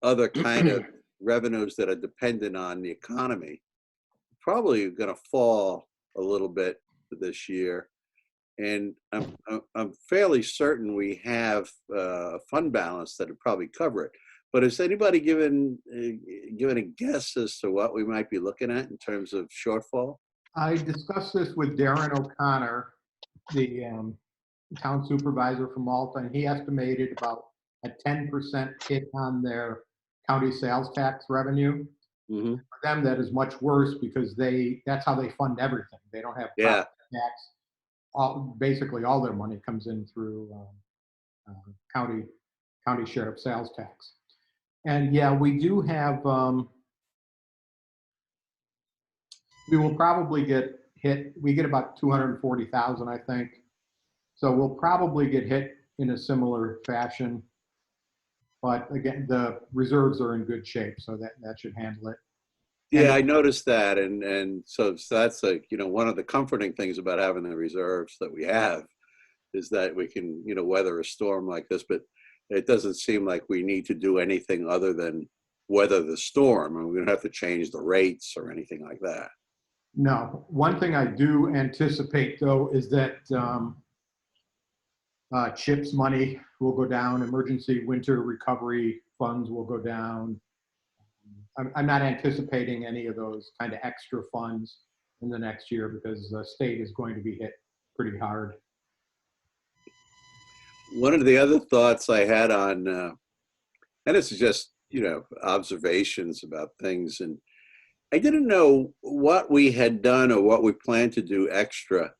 other kind of revenues that are dependent on the economy, probably going to fall a little bit this year. And I'm fairly certain we have a fund balance that would probably cover it. But has anybody given a guess as to what we might be looking at in terms of shortfall? I discussed this with Darren O'Connor, the town supervisor from Malta, and he estimated about a 10% hit on their county sales tax revenue. Mm-hmm. For them, that is much worse because that's how they fund everything. They don't have property tax. Basically, all their money comes in through county share of sales tax. And yeah, we do have, we will probably get hit. We get about 240,000, I think. So we'll probably get hit in a similar fashion. But again, the reserves are in good shape, so that should handle it. Yeah, I noticed that, and so that's like, one of the comforting things about having the reserves that we have is that we can, weather a storm like this. But it doesn't seem like we need to do anything other than weather the storm, and we don't have to change the rates or anything like that. No, one thing I do anticipate though is that CHIPS money will go down, emergency winter recovery funds will go down. I'm not anticipating any of those kind of extra funds in the next year because the state is going to be hit pretty hard. One of the other thoughts I had on, and this is just, observations about things, and I didn't know what we had done or what we planned to do extra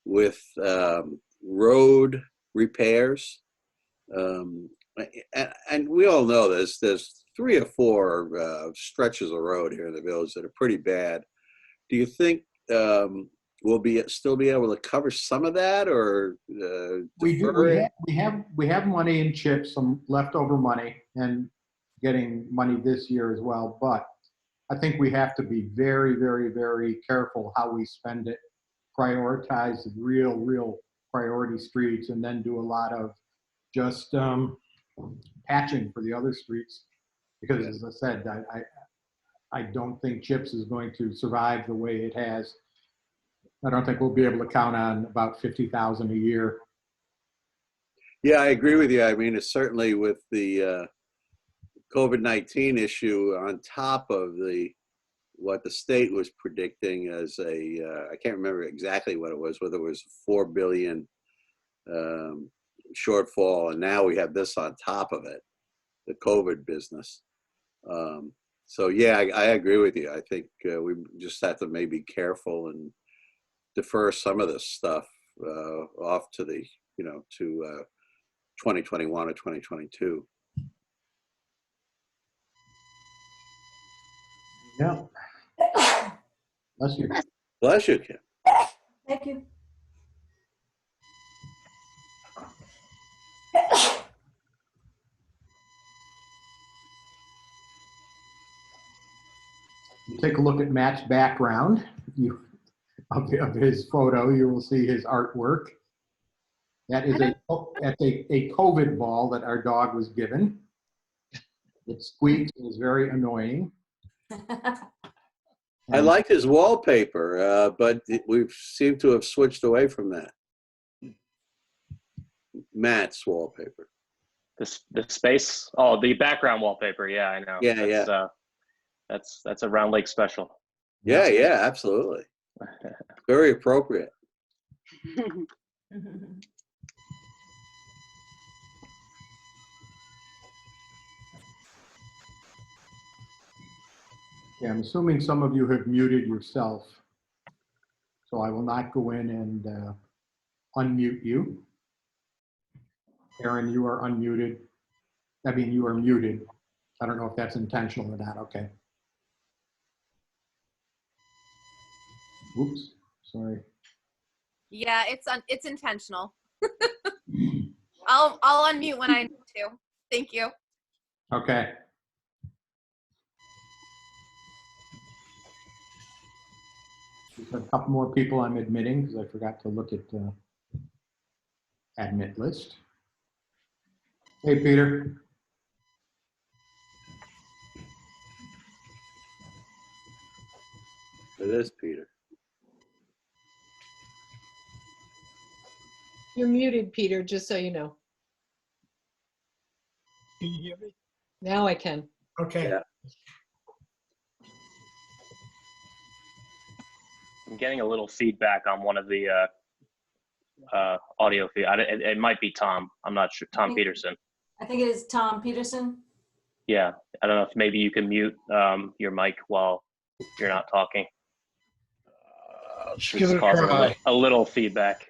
with road repairs. And we all know there's 3 or 4 stretches of road here in the village that are pretty bad. Do you think we'll still be able to cover some of that, or we have money in CHIPS, some leftover money, and getting money this year as well. But I think we have to be very, very, very careful how we spend it. Prioritize the real priority streets, and then do a lot of just patching for the other streets. Because as I said, I don't think CHIPS is going to survive the way it has. I don't think we'll be able to count on about 50,000 a year. Yeah, I agree with you. I mean, it's certainly with the COVID-19 issue on top of what the state was predicting as I can't remember exactly what it was, whether it was $4 billion shortfall, and now we have this on top of it, the COVID business. So yeah, I agree with you. I think we just have to maybe be careful and defer some of this stuff off to to 2021 or 2022. Yeah. Bless you. Bless you, Kim. Thank you. You take a look at Matt's background of his photo, you will see his artwork. That is a COVID ball that our dog was given. It squeaks and is very annoying. I like his wallpaper, but we seem to have switched away from that. Matt's wallpaper. The space. Oh, the background wallpaper. Yeah, I know. Yeah, that's a Round Lake special. Yeah, absolutely. Very appropriate. Yeah, I'm assuming some of you have muted yourself, so I will not go in and unmute you. Aaron, you are unmuted. I mean, you are muted. I don't know if that's intentional or not. Okay. Oops, sorry. Yeah, it's intentional. I'll unmute when I need to. Thank you. Okay. Just a couple more people I'm admitting because I forgot to look at the admit list. Hey, Peter. It is Peter. You're muted, Peter, just so you know. Can you hear me? Now I can. Okay. Yeah. I'm getting a little feedback on one of the audio feed. It might be Tom. I'm not sure. Tom Peterson. I think it is Tom Peterson. Yeah. I don't know if maybe you can mute your mic while you're not talking. Let's This give is it a causing try. a little feedback.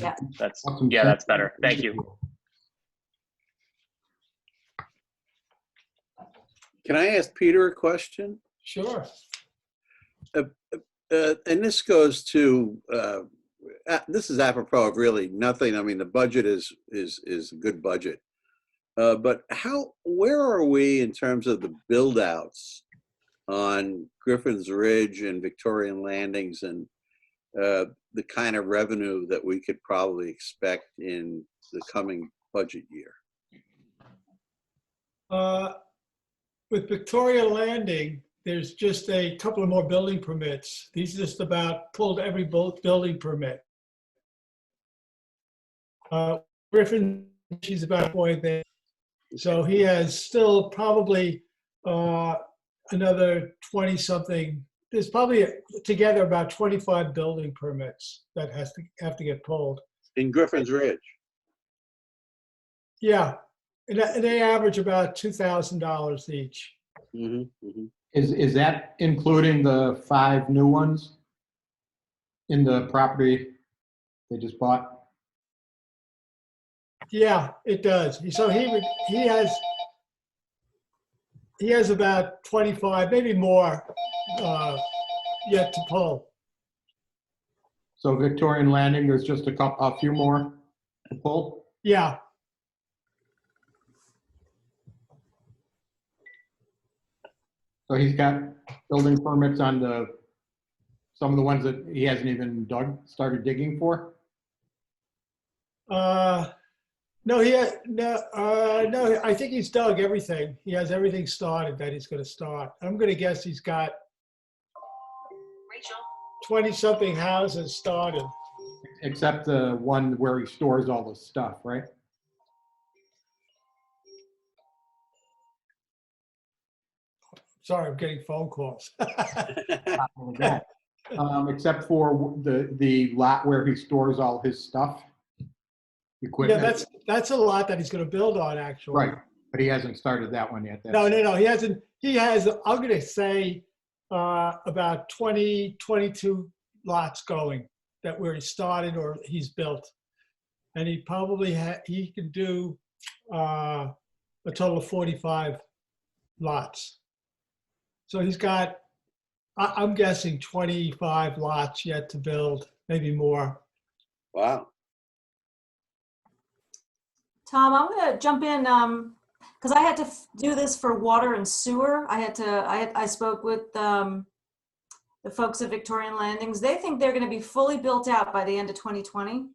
Yeah. That's better. Thank you. Can I ask Peter a question? Sure. And this goes to, this is apropos of really nothing. I mean, the budget is a good budget. But where are we in terms of the build outs on Griffin's Ridge and Victorian Landings and the kind of revenue that we could probably expect in the coming budget year? With Victoria Landing, there's just a couple of more building permits. These just about pulled every building permit. Griffin, she's about point there. So he has still probably another 20 something. There's probably together about 25 building permits that have to get pulled. In Griffin's Ridge? Yeah, and they average about $2,000 each. Mm-hmm, mm-hmm. Is that including the 5 new ones in the property they just bought? Yeah, it does. So he has about 25, maybe more, yet to pull. So Victorian Landing, there's just a few more to pull? Yeah. So he's got building permits on some of the ones that he hasn't even started digging for? No, I think he's dug everything. He has everything started that he's going to start. I'm going to guess he's got 20 something houses started. Except the one where he stores all the stuff, right? Sorry, I'm getting phone calls. Except for the lot where he stores all his stuff, Yeah, equipment. that's a lot that he's going to build on, actually. Right, but he hasn't started that one yet. No, he hasn't. He has, I'm going to say, about 20, 22 lots going that where he started or he's built. And he probably he can do a total of 45 lots. So he's got, I'm guessing 25 lots yet to build, maybe more. Wow. Tom, I'm going to jump in because I had to do this for water and sewer. I spoke with the folks at Victorian Landings. They think they're going to be fully built out by the end of 2020.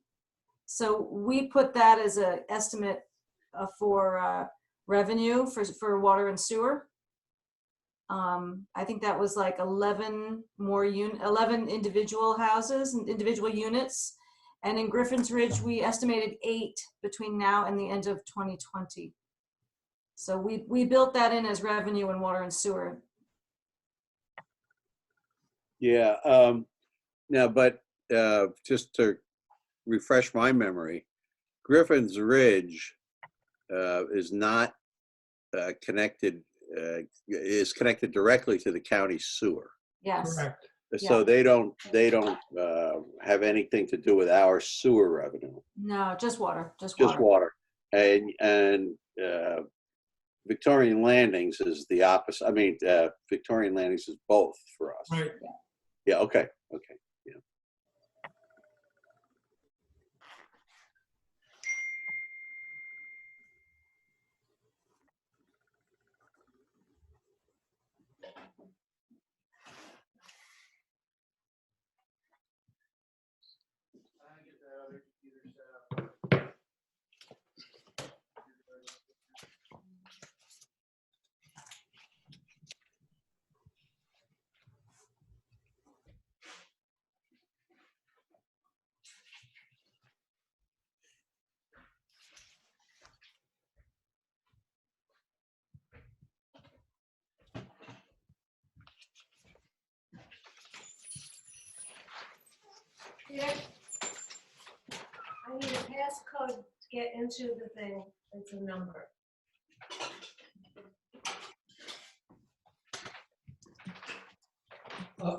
So we put that as an estimate for revenue for water and sewer. I think that was like 11 individual houses and individual units. And in Griffin's Ridge, we estimated 8 between now and the end of 2020. So we built that in as revenue in water and sewer. Yeah. Now, but just to refresh my memory, Griffin's Ridge is not connected. Is connected directly to the county sewer. Yes. Correct. So Yeah. they don't have anything to do with our sewer revenue. No, just water. Just Just water. water. And Victorian Landings is the opposite. I mean, Victorian Landings is both for us. Right. Yeah. Okay. Okay. Yeah. code to get into the thing. It's a number.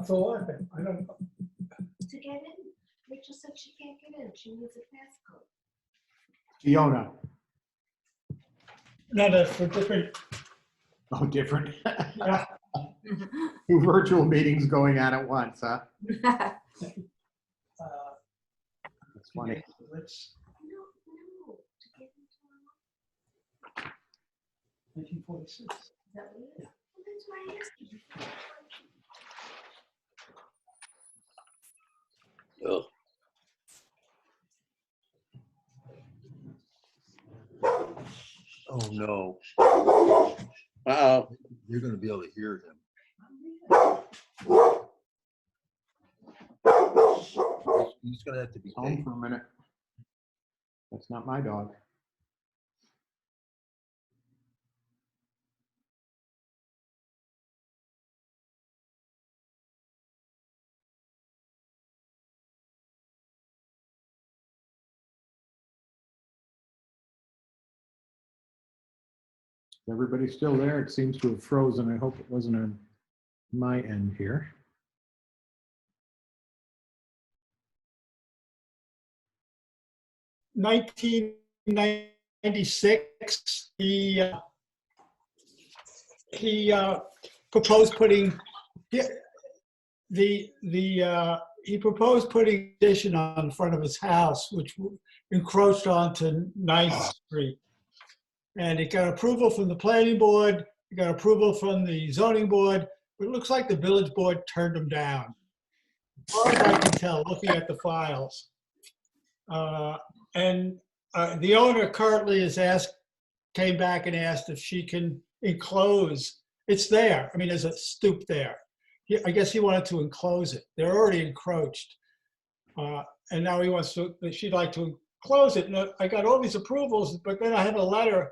For what? I don't, To get in. Rachel said she can't get in. She needs a passcode. Fiona. no, that's for different, Oh, different. yeah. Two virtual meetings going on at once, huh? uh, That's funny. Let's, No, to get into 1946. is that what it is? Well, that's why I asked you. Ugh. Oh, no. Uh-oh. You're going to be able to hear him. He's going to have to be Home paid. for a minute. That's not my dog. Everybody still there? It seems to have frozen. I hope it wasn't on my end here. In 1996, he proposed putting he proposed putting addition on the front of his house, which encroached onto 9th Street. And it got approval from the planning board, it got approval from the zoning board, but it looks like the village board turned them down. As far as I can tell, looking at the files. And the owner currently came back and asked if she can enclose. It's there. I mean, there's a stoop there. I guess he wanted to enclose it. They're already encroached. And now she'd like to enclose it. And I got all these approvals, but then I had a letter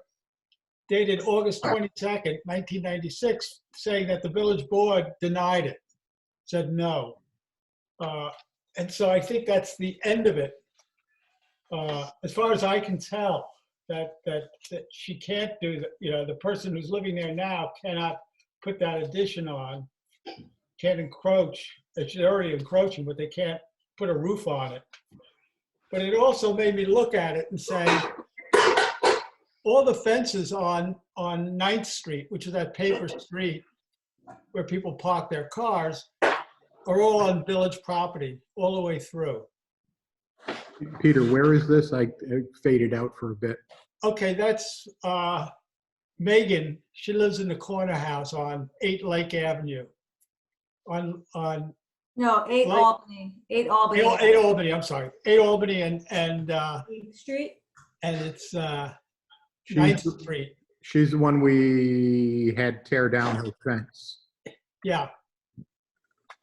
dated August 22nd, 1996, saying that the village board denied it, said no. And so I think that's the end of it. As far as I can tell, that she can't do that. You know, the person who's living there now cannot put that addition on, can't encroach. They're already encroaching, but they can't put a roof on it. But it also made me look at it and say, all the fences on 9th Street, which is that paper street where people park their cars, are all on village property, all the way through. Peter, where is this? I faded out for a bit. Okay, that's Megan. She lives in the corner house on 8 Lake Avenue. On No, 8 Like- Albany, 8 Albany. 8 Albany, I'm sorry. 8 Albany and 8th Street. it's 9th She's, Street. she's the one we had tear down her fence. Yeah.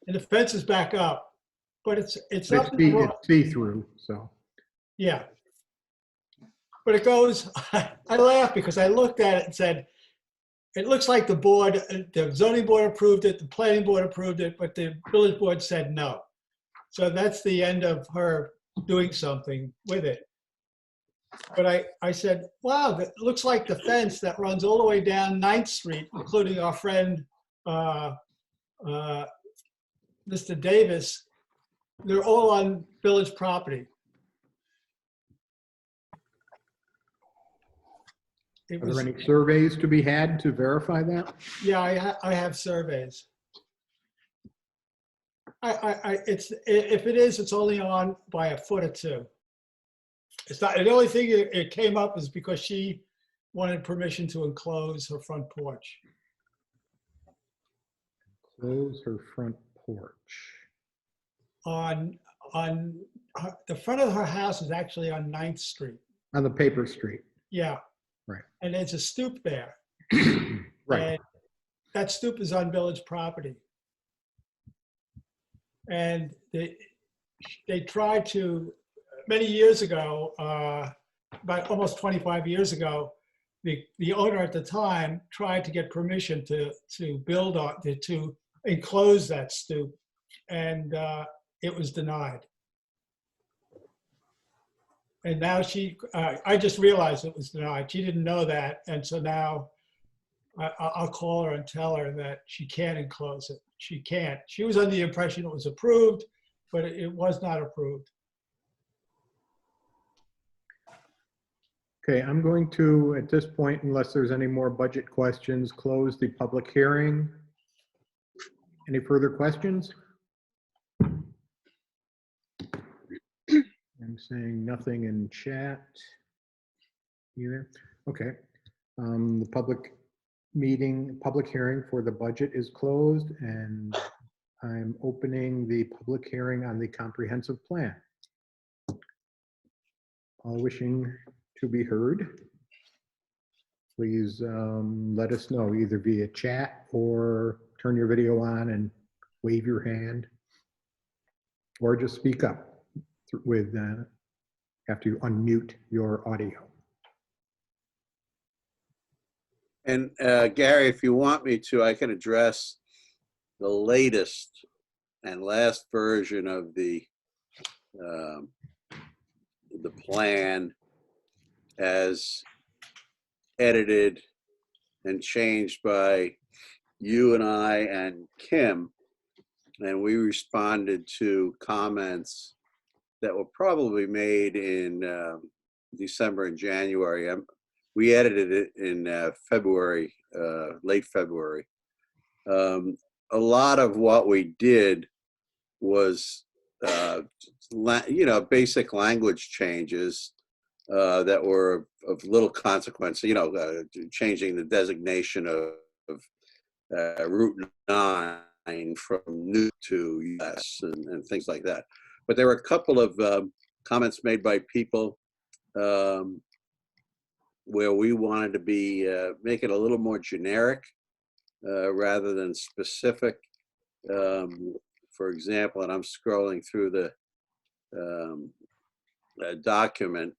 And the fence is back up, but it's It's up in the road. see-through, so. Yeah. But it goes, I laughed because I looked at it and said, it looks like the zoning board approved it, the planning board approved it, but the village board said no. So that's the end of her doing something with it. But I said, wow, that looks like the fence that runs all the way down 9th Street, including our friend, Mr. Davis, they're all on village property. It Are was, there any surveys to be had to verify that? yeah, I have surveys. If it is, it's only on by a foot or two. It's not, the only thing it came up is because she wanted permission to enclose her front porch. Close her front porch. On the front of her house is actually on 9th Street. On the paper street. Yeah. Right. And there's a stoop there. Right. And that stoop is on village property. And they tried to, many years ago, about almost 25 years ago, the owner at the time tried to get permission to build on, to enclose that stoop, and it was denied. And now I just realized it was denied. She didn't know that. And so now I'll call her and tell her that she can't enclose it. She can't. She was under the impression it was approved, but it was not approved. Okay, I'm going to, at this point, unless there's any more budget questions, close the public hearing. Any further questions? I'm saying nothing in chat either. Okay. The public hearing for the budget is closed, and I'm opening the public hearing on the comprehensive plan. All wishing to be heard, please let us know either via chat or turn your video on and wave your hand, or just speak up with after you unmute your audio. And Gary, if you want me to, I can address the latest and last version of the plan as edited and changed by you and I and Kim. And we responded to comments that were probably made in December and January. We edited it in February, late February. A lot of what we did was, basic language changes that were of little consequence. Changing the designation of Route 9 from new to US and things like that. But there were a couple of comments made by people where we wanted to be make it a little more generic rather than specific. For example, and I'm scrolling through the document,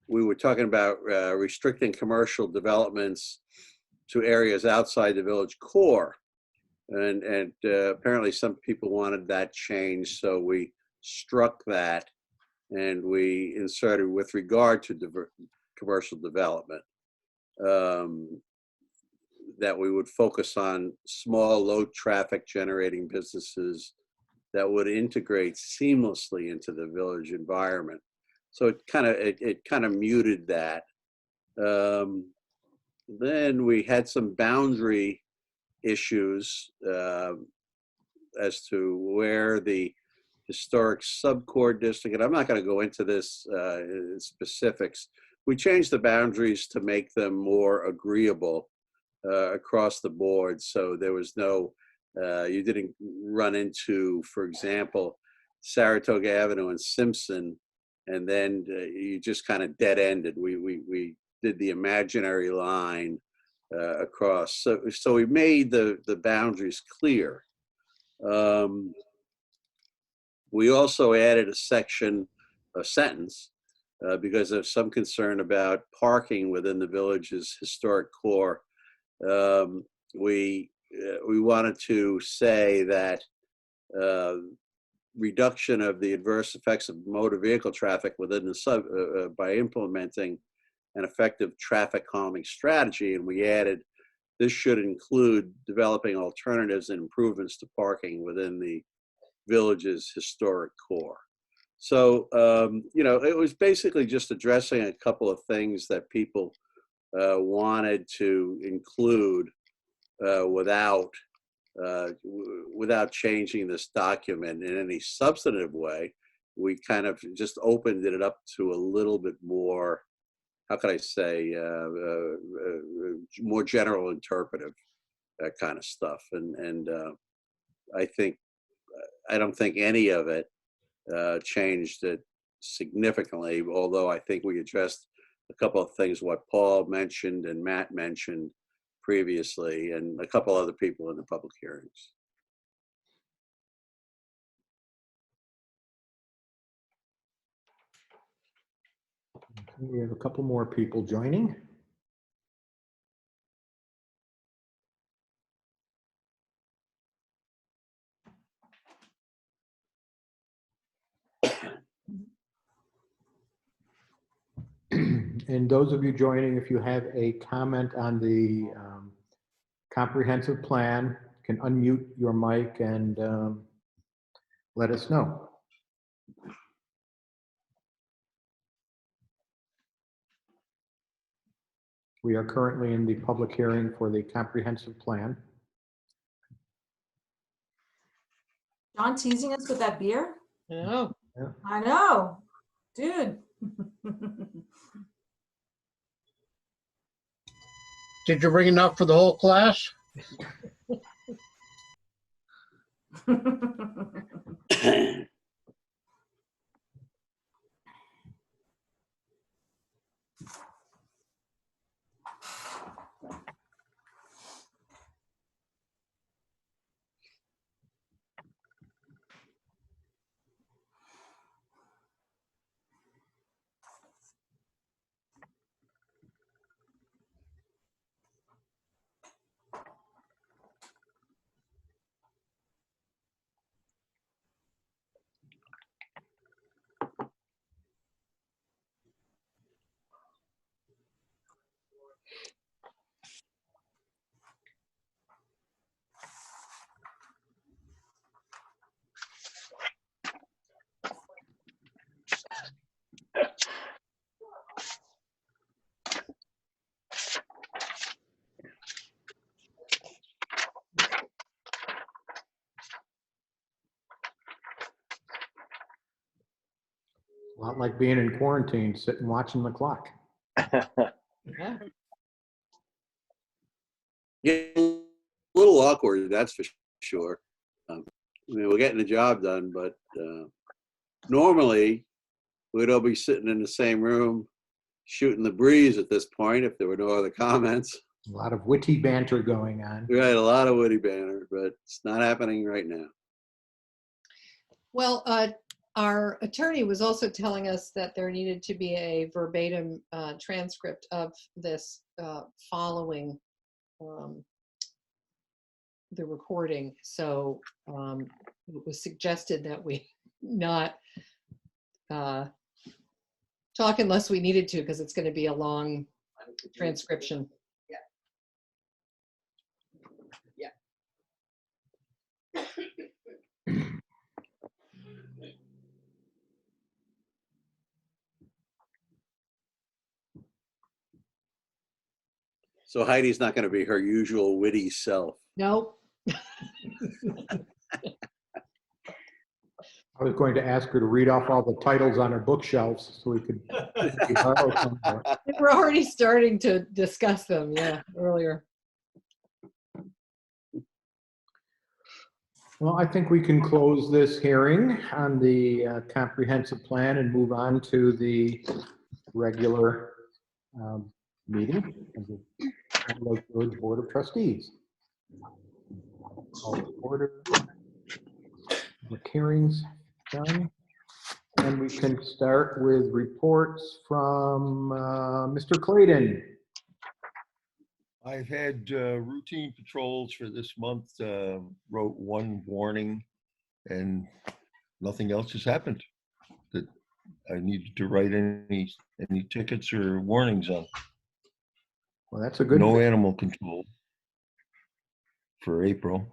we were talking about restricting commercial developments to areas outside the village core. And apparently some people wanted that changed, so we struck that and we inserted with regard to commercial development, that we would focus on small, low traffic generating businesses that would integrate seamlessly into the village environment. So it kind of muted that. Then we had some boundary issues as to where the historic subcore district, and I'm not going to go into this in specifics. We changed the boundaries to make them more agreeable across the board. So there was no, you didn't run into, for example, Saratoga Avenue and Simpson, and then you just kind of dead ended. We did the imaginary line across. So we made the boundaries clear. We also added a sentence, because of some concern about parking within the village's historic core. We wanted to say that reduction of the adverse effects of motor vehicle traffic within the by implementing an effective traffic calming strategy, and we added this should include developing alternatives and improvements to parking within the village's historic core. So, it was basically just addressing a couple of things that people wanted to include without changing this document in any substantive way. We kind of just opened it up to a little bit more, how can I say, more general interpretive kind of stuff. And I don't think any of it changed it significantly, although I think we addressed a couple of things, what Paul mentioned and Matt mentioned previously, and a couple other people in the public hearings. We have a couple more people joining. and those of you joining, if you have a comment on the comprehensive plan, can unmute your mic and let us know. We are currently in the public hearing for the comprehensive plan. John teasing us with that beer? No. I know, dude. Did you bring enough for the whole class? A lot like being in quarantine, sitting watching the clock. Yeah. Yeah, a little awkward, that's for sure. I mean, we're getting the job done, but normally we'd all be sitting in the same room shooting the breeze at this point if there were no other comments. A lot of witty banter going on. We had a lot of witty banter, but it's not happening right now. Well, our attorney was also telling us that there needed to be a verbatim transcript of this following the recording. So it was suggested that we not talk unless we needed to, because it's going to be a long transcription. So Heidi's not going to be her usual witty self. Nope. I was going to ask her to read off all the titles on her bookshelves so we could borrow some more. We're already starting to discuss them, yeah, earlier. Well, I think we can close this hearing on the comprehensive plan and move on to the regular meeting of the Lake Village Board of Trustees. Call to order. The hearings done. And we can start with reports from Mr. Clayton. I've had routine patrols for this month, wrote one warning, and nothing else has happened that I needed to write any tickets or warnings on. Well, that's a good No thing. animal control for April.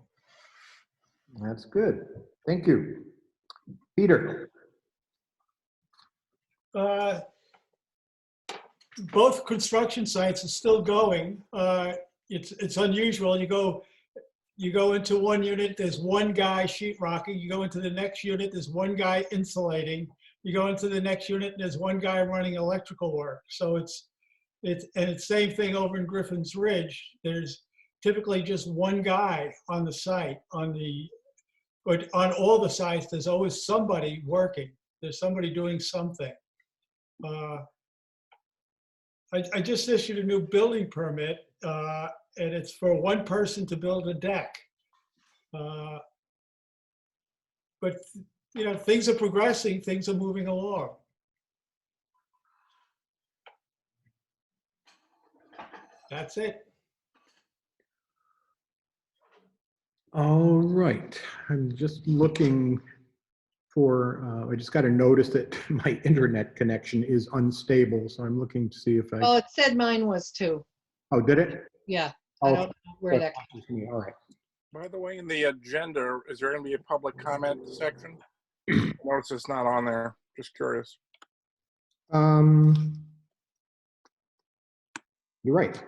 That's good. Thank you. Peter. Both construction sites are still going. It's unusual. You go into one unit, there's one guy sheetrocking. You go into the next unit, there's one guy insulating. You go into the next unit, and there's one guy running electrical work. So it's same thing over in Griffin's Ridge. There's typically just one guy on the site. But on all the sites, there's always somebody working. There's somebody doing something. I just issued a new building permit, and it's for one person to build a deck. But you know, things are progressing, things are moving along. That's it. All right. I'm just looking for, I just got a notice that my internet connection is unstable, so I'm looking to see if I, Oh, it said mine was too. oh, did it? Yeah, I Oh, don't know where that. that's me. All right. By the way, in the agenda, is there going to be a public comment section? Notice it's not on there. Just curious. You're right.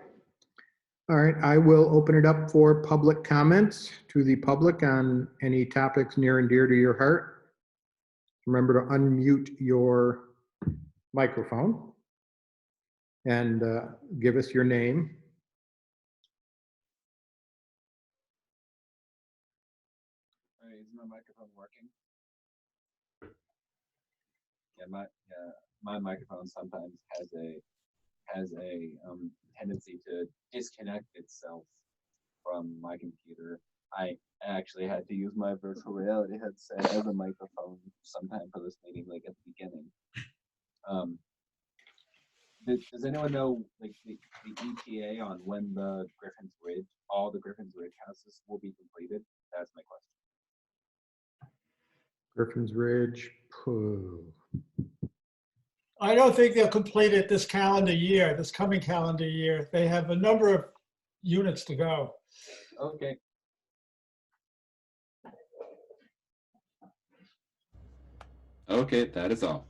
All right, I will open it up for public comments to the public on any topics near and dear to your heart. Remember to unmute your microphone and give us your name. All right, is my microphone working? Yeah, my microphone sometimes has a tendency to disconnect itself from my computer. I actually had to use my virtual reality headset as a microphone sometime for this meeting, like at the beginning. Does anyone know like the ETA on when the Griffin's Ridge, all the Griffin's Ridge houses will be completed? That's my question. Griffin's Ridge. I don't think they'll complete it this calendar year, this coming calendar year. They have a number of units to go. Okay. Okay, that is all.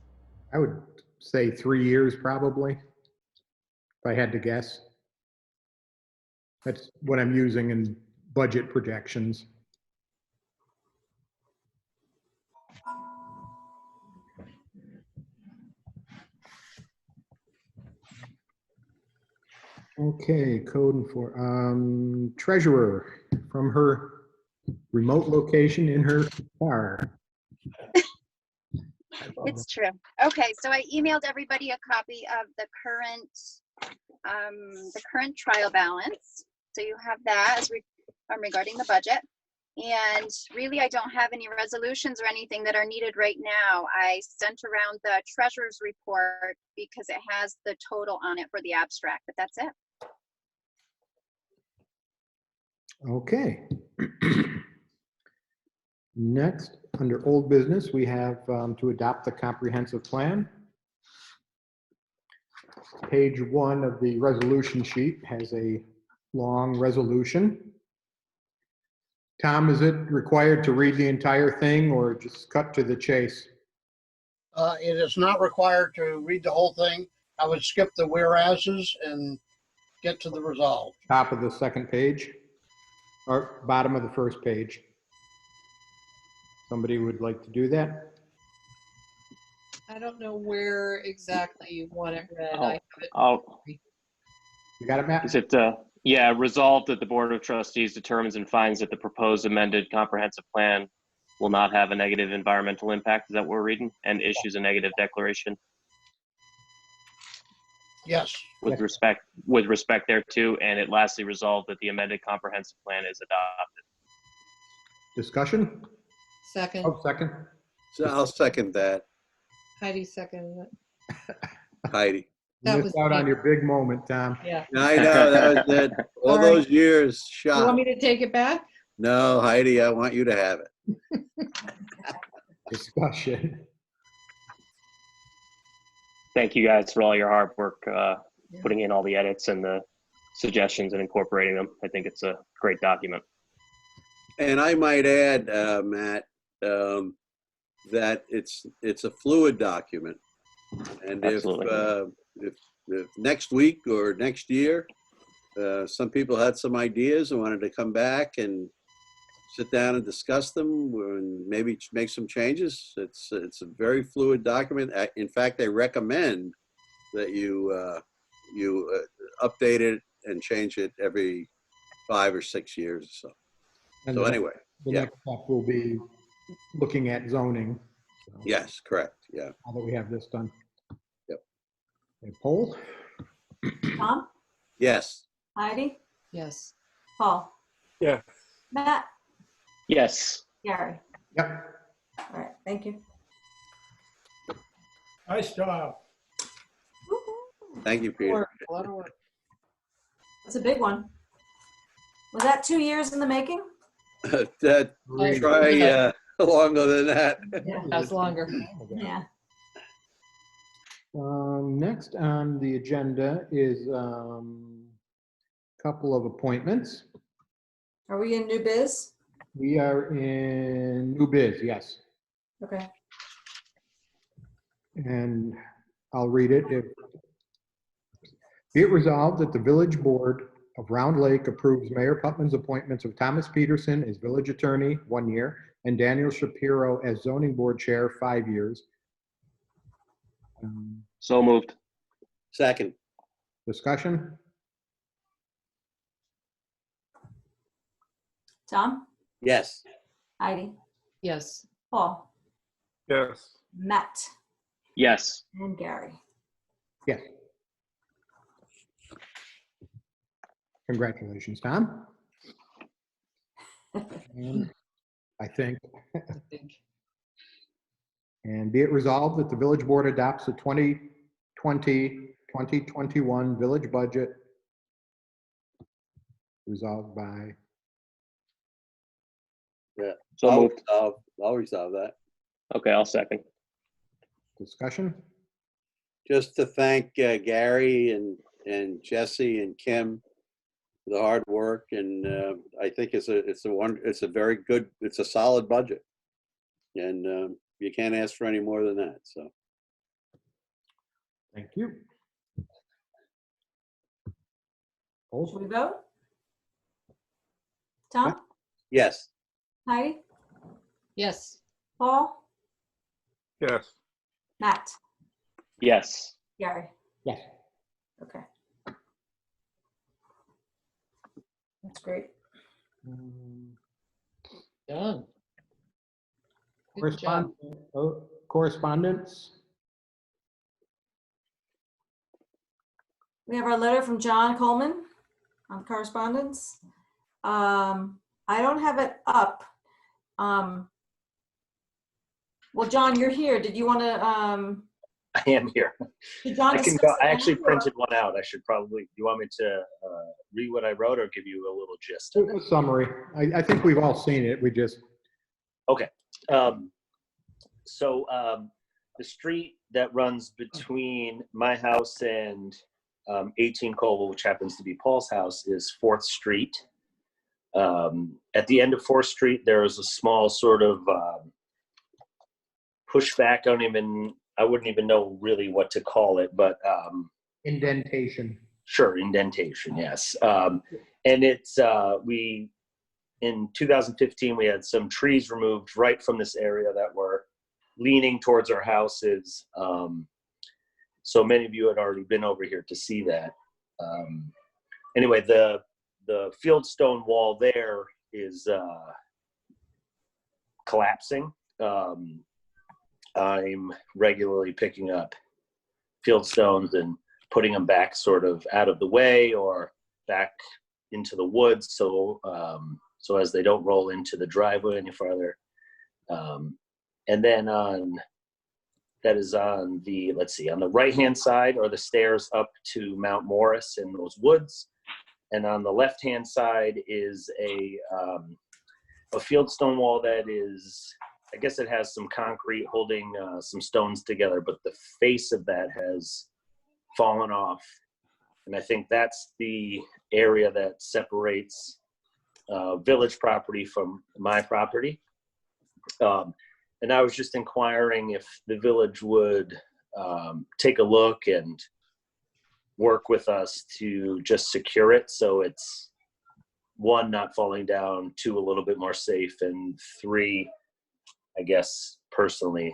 I would say 3 years probably, if I had to guess. That's what I'm using in budget projections. Okay, code and treasurer from her remote location in her car. It's true. Okay, so I emailed everybody a copy of the current trial balance. So you have that as regarding the budget. And really, I don't have any resolutions or anything that are needed right now. I sent around the treasurer's report because it has the total on it for the abstract, but that's it. Okay. Next, under old business, we have to adopt the comprehensive plan. Page 1 of the resolution sheet has a long resolution. Tom, is it required to read the entire thing or just cut to the chase? It is not required to read the whole thing. I would skip the whereases and get to the resolve. Top of the second page or bottom of the first page? Somebody would like to do that? I don't know where exactly you want it read. Oh, I have it. You got it, Matt? Is it, yeah, resolved that the Board of Trustees determines and finds that the proposed amended comprehensive plan will not have a negative environmental impact. Is that what we're reading? And issues a negative declaration? Yes. With respect thereto, and it lastly resolved that the amended comprehensive plan is adopted. Discussion? Second. Oh, second. So I'll second that, Heidi seconded it. Heidi. That You was missed out on me. your big moment, Tom. Yeah. I know, that was it. All Sorry. those years You want shot. me to take it back? No, Heidi, I want you to have it. Discussion. Thank you guys for all your hard work, putting in all the edits and the suggestions and incorporating them. I think it's a great document. And I might add, Matt, that it's a fluid document. And if next week or next year, some people had some ideas and wanted to come back and sit down and discuss them and maybe make some changes, it's a very fluid document. In fact, I recommend that you update it and change it every 5 or 6 years or so. And So anyway, the yeah. next step will be looking at zoning. So Yes, correct. Yeah. now that we have this done. Yep. Okay, poll? Tom, Yes. Heidi, Yes. Paul, Yeah. Matt, Yes. Gary. Yep. All right, thank you. Nice job. Woo-hoo. Thank you, Peter. A lot of work. That's a big one. Was that 2 years in the making? That, longer than that. That's longer. Yeah. Next on the agenda is a couple of appointments. Are we in new biz? We are in new biz, yes. Okay. And I'll read it. Be it resolved that the Village Board of Round Lake approves Mayor Putman's appointments of Thomas Peterson as village attorney, 1 year, and Daniel Shapiro as zoning board chair, 5 years. So moved. Second. Discussion? Tom? Yes. Heidi? Yes. Paul? Yes. Matt? Yes. And Gary? Yes. Congratulations, Tom. And I think. And be it resolved that the village board adopts the 2020-2021 village budget. Resolved by. Yeah. So moved. I'll resolve that. Okay, I'll second. Discussion? Just to thank Gary and Jesse and Kim for the hard work, and I think it's a very good, it's a solid budget, and you can't ask for any more than that. So, Thank you. Should we vote? Tom? yes. Heidi? Yes. Paul? Yes. Matt? Yes. Gary? Yes. Okay. That's great. Done. Good job. Correspondence? We have our letter from John Coleman on correspondence. I don't have it up. Well, John, you're here. Did you want to? I am here. Did John I can discuss go. I it actually now, or- printed one out. I should probably. Do you want me to read what I wrote or give you a little gist? of it? A summary. I think we've all seen it. We just. Okay. So the street that runs between my house and 18 Colville, which happens to be Paul's house, is 4th Street. At the end of 4th Street, there is a small sort of pushback. I wouldn't even know really what to call it, but Indentation. Sure, indentation, yes. And it's in 2015 we had some trees removed right from this area that were leaning towards our houses. So many of you had already been over here to see that. Anyway, the fieldstone wall there is collapsing. I'm regularly picking up fieldstones and putting them back sort of out of the way or back into the woods, so as they don't roll into the driveway any farther. And then that is on the, let's see, on the right-hand side are the stairs up to Mount Morris in those woods. And on the left-hand side is a fieldstone wall that is, I guess it has some concrete holding some stones together, but the face of that has fallen off. And I think that's the area that separates village property from my property. And I was just inquiring if the village would take a look and work with us to just secure it so it's, 1, not falling down, 2, a little bit more safe, and 3, I guess personally,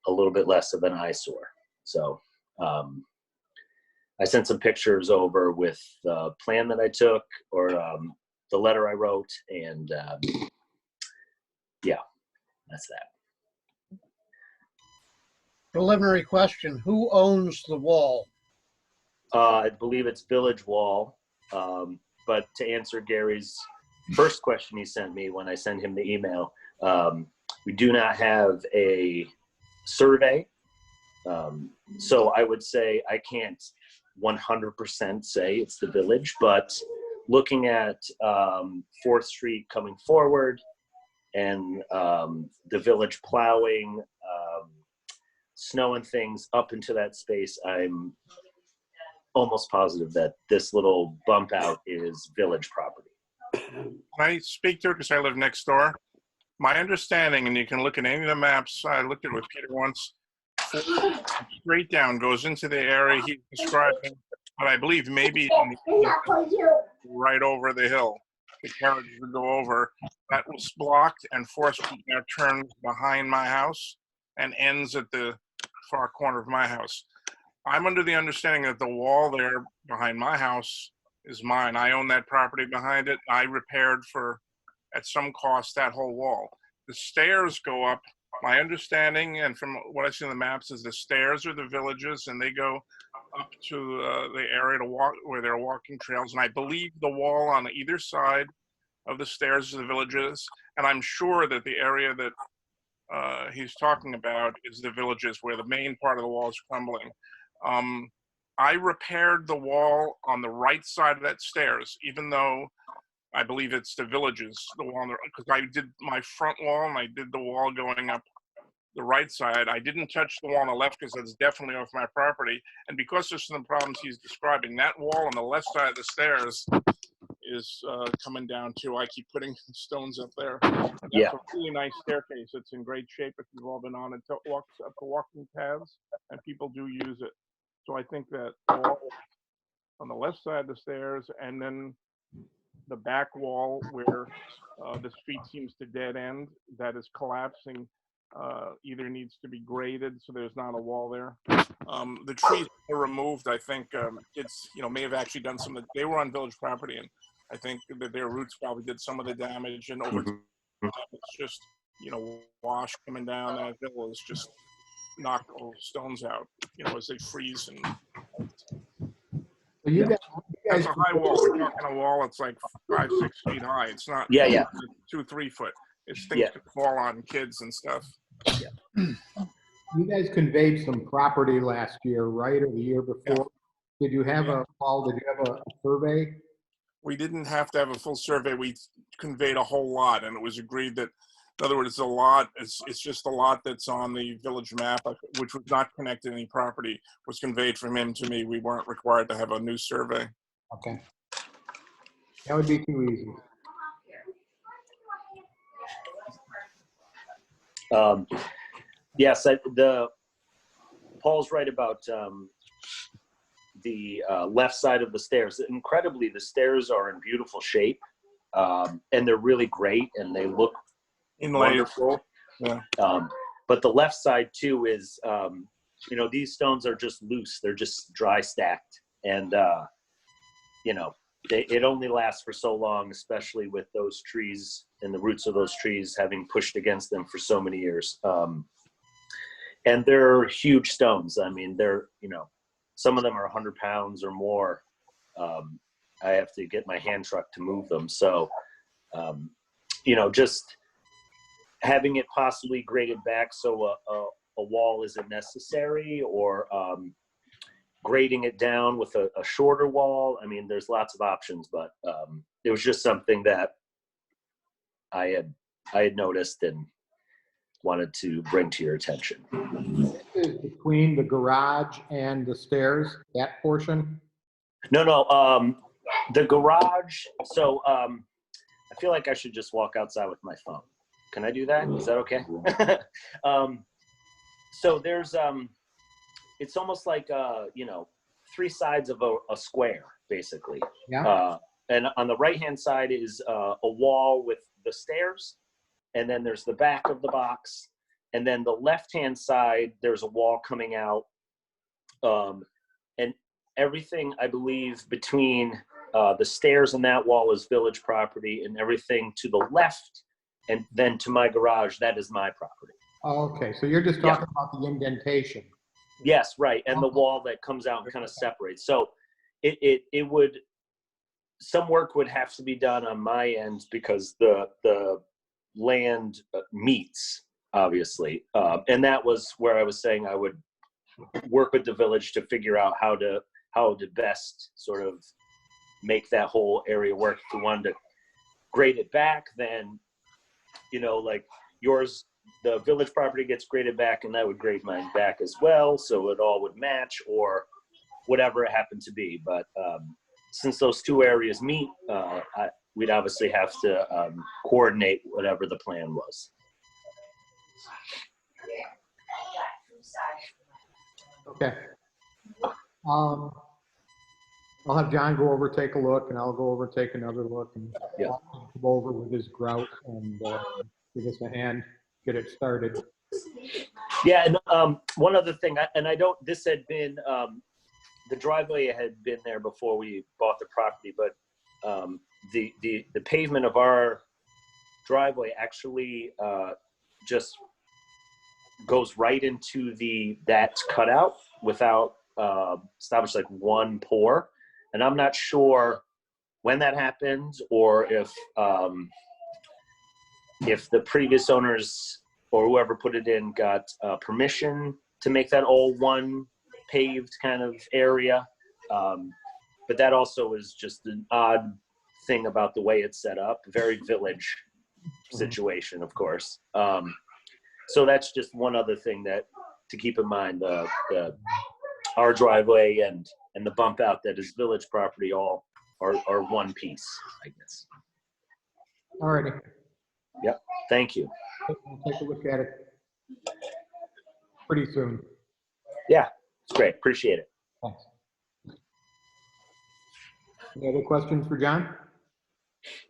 a little bit less of an eyesore. So I sent some pictures over with the plan that I took, or the letter I wrote, and yeah, that's that. Preliminary question, who owns the wall? I believe it's Village Wall, but to answer Gary's first question he sent me when I sent him the email, we do not have a survey. So I would say I can't 100% say it's the village, but looking at 4th Street coming forward and the village plowing, snow and things up into that space, I'm almost positive that this little bump out is village property. Can I speak to it because I live next door? My understanding, and you can look at any of the maps, I looked at it with Peter once, straight down goes into the area he's describing, but I believe maybe right over the hill. The carriage would go over. That was blocked, and Forest Street now turns behind my house and ends at the far corner of my house. I'm under the understanding that the wall there behind my house is mine. I own that property behind it. I repaired for, at some cost, that whole wall. The stairs go up. My understanding, and from what I see on the maps, is the stairs are the villages, and they go up to the area to walk where there are walking trails. And I believe the wall on either side of the stairs is the villages. And I'm sure that the area that he's talking about is the villages where the main part of the wall is crumbling. I repaired the wall on the right side of that stairs, even though I believe it's the villages, the wall, because I did my front wall and I did the wall going up the right side. I didn't touch the wall on the left because it's definitely off my property. And because of some problems he's describing, that wall on the left side of the stairs is coming down too. I keep putting stones up there. That's a really nice staircase. It's in great shape if you've all been on it. It walks up the walking paths, and people do use it. So I think that wall on the left side of the stairs, and then the back wall where the street seems to dead end, that is collapsing, either needs to be graded so there's not a wall there. The trees were removed, I think, may have actually done some of the, they were on village property, and I think that their roots probably did some of the damage, and over time it's just, wash coming down that hill is just knock all stones out, as they freeze. And So you guys, that's a high wall. We're talking a wall. It's like 5-6 feet high. It's not 2-3 foot. It's things could fall on kids and stuff. you guys conveyed some property last year, right, or the year before? Did you have Paul? Did you have a survey? We didn't have to have a full survey. We conveyed a whole lot, and it was agreed that, in other words, a lot. It's just a lot that's on the village map, which was not connected to any property, was conveyed from him to me. We weren't required to have a new survey. Okay, that would be too easy. Yes, Paul's right about the left side of the stairs. Incredibly, the stairs are in beautiful shape, and they're really great, and they look wonderful. Yeah. But the left side too is, these stones are just loose. They're just dry stacked, and it only lasts for so long, especially with those trees and the roots of those trees having pushed against them for so many years. And they're huge stones. I mean, they're, some of them are 100 pounds or more. I have to get my hand truck to move them. So, just having it possibly graded back so a wall isn't necessary, or grading it down with a shorter wall. I mean, there's lots of options, but it was just something that I had noticed and wanted to bring to your attention. This is between the garage and the stairs, that portion? No, the garage. So I feel like I should just walk outside with my phone. Can I do that? Is that okay? So there's, it's almost like, 3 sides of a square, basically. Yeah. And on the right-hand side is a wall with the stairs, and then there's the back of the box, and then the left-hand side, there's a wall coming out, and everything, I believe, between the stairs and that wall is village property, and everything to the left and then to my garage, that is my property. Okay, so you're just talking about the indentation. Yes, right, and the wall that comes out and kind of separates. So it would, some work would have to be done on my end because the land meets, obviously, and that was where I was saying I would work with the village to figure out how to best sort of make that whole area work. If we wanted to grade it back, then you know, like yours, the village property gets graded back and that would grade mine back as well. So it all would match or whatever it happened to be. But since those two areas meet, we'd obviously have to coordinate whatever the plan was. Okay. I'll have John go over, take a look, and I'll go over, take another look, and Yeah. I'll come over with his grout and give us a hand, get it started. Yeah, and one other thing, this had been, the driveway had been there before we bought the property, but the pavement of our driveway actually just goes right into that cutout without establish like one pour. And I'm not sure when that happened or if the previous owners or whoever put it in got permission to make that all one paved kind of area. But that also is just an odd thing about the way it's set up. Very village situation, of course. So that's just one other thing that to keep in mind. Our driveway and the bump out that is village property all are one piece, I guess. All righty. Yep. Thank you. We'll take a look at it pretty soon. Yeah, it's great. Appreciate it. Thanks. Any other questions for John?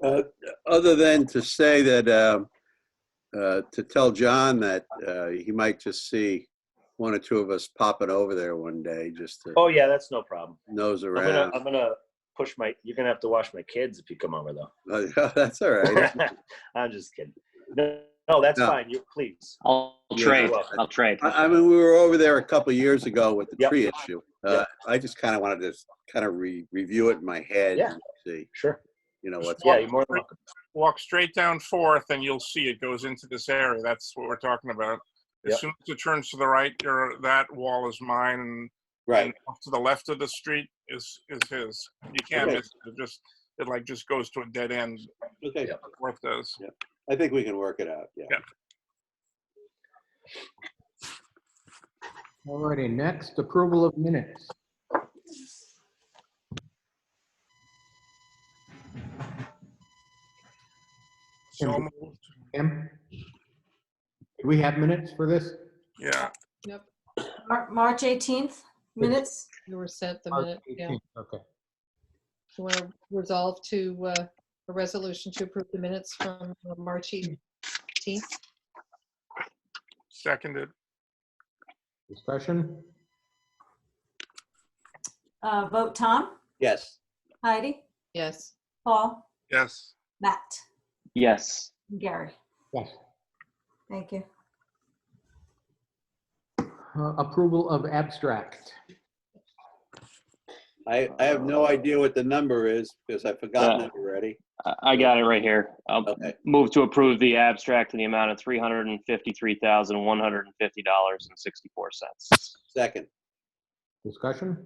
Other than to say that, to tell John that he might just see one or two of us popping over there one day just to Oh yeah, that's no problem. nose around. I'm gonna push you're gonna have to watch my kids if you come over though. That's all right. I'm just kidding. No, that's No. fine. Please. I'll trade. I'll trade. I mean, we were over there a couple of years ago with the Yep. tree issue. Yep. I just kind of wanted to kind of review it in my head Yeah. and see, Sure. you know, what's Yeah, you're more than welcome. Walk straight down 4th and you'll see it goes into this area. That's what we're talking about. As Yep. soon as it turns to the right, that wall is mine, and right. off to the left of the street is his. You can't Okay. miss it. It just goes to a dead end. Okay. Yep. Worth does. Yeah. I think we can work it out. Yeah. Yeah. All righty, next, approval of minutes. So moved. Tim? Do we have minutes for this? Yeah. Yep, March 18th minutes. you were sent the March minute, yeah. 18th, okay. You want to resolve to a resolution to approve the minutes from March 18th? Seconded. Discussion? Vote Tom, Yes. Heidi, Yes. Paul, Yes. Matt, Yes. and Gary. Yes. Thank you. Approval of abstract. I have no idea what the number is because I've forgotten Yeah. it already. I got it right here. I'll Okay. move to approve the abstract in the amount of $353,150.64. Second. Discussion?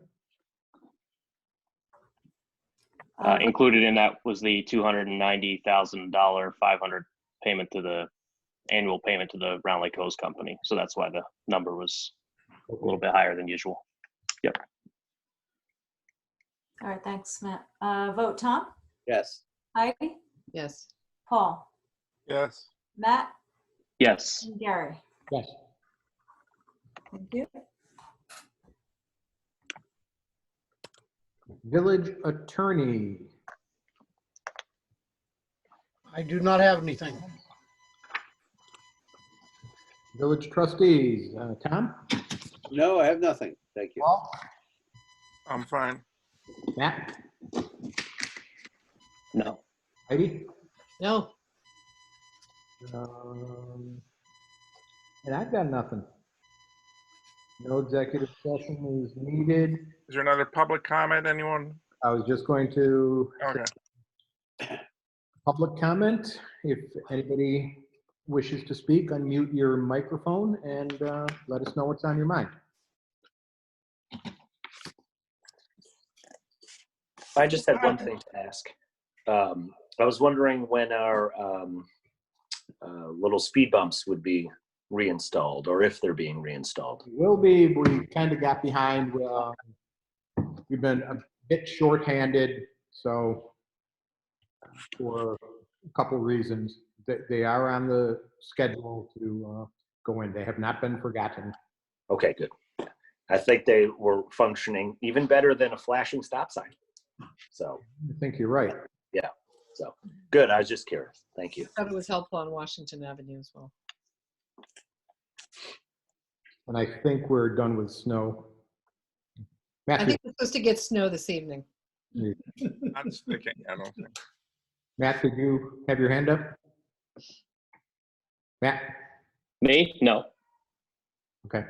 Included in that was the $290,000 500 payment to the annual payment to the Round Lake Hose Company. So that's why the number was a little bit higher than usual. Yep. All right, thanks, Matt. Vote Tom, Yes. Heidi, Yes. Paul, Yes. Matt, Yes. and Gary. Yes. Thank you. Village attorney. I do not have anything. Village trustees. Tom? No, I have nothing. Thank you. Paul? I'm fine. Matt? No. Heidi? No. And I've got nothing. No executive session is needed. Is there another public comment, anyone? I was just going to Okay. public comment. If anybody wishes to speak, unmute your microphone and let us know what's on your mind. I just had one thing to ask. I was wondering when our little speed bumps would be reinstalled, or if they're being reinstalled. Will be, we kind of got behind. We've been a bit shorthanded, so for a couple reasons, they are on the schedule to go in. They have not been forgotten. Okay, good. I think they were functioning even better than a flashing stop sign. So I think you're right. yeah, so good. I was just curious. Thank you. I thought it was helpful on Washington Avenue as well. And I think we're done with snow. I Matt, think we're supposed to get snow this evening. I'm sticking. I don't think. Matt, did you have your hand up? Matt? Me? No. Okay.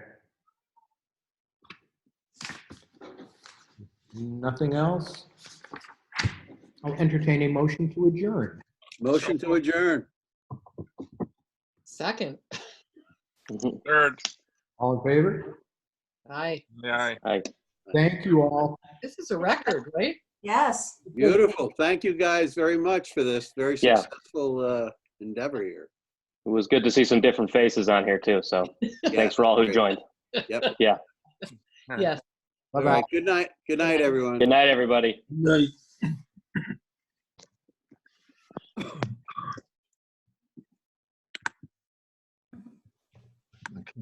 Nothing else? I'll entertain a motion to adjourn. Motion to adjourn. Second. Third. All in favor? Aye. Yeah. Aye. Thank you all. This is a record, right? Yes. Beautiful. Thank you guys very much for this very Yeah. successful endeavor here. It was good to see some different faces on here too. So thanks for all who great. joined. Yep. Yeah. Yes. All right. Good night. Good night, everyone. Good night, everybody. Night. Okay,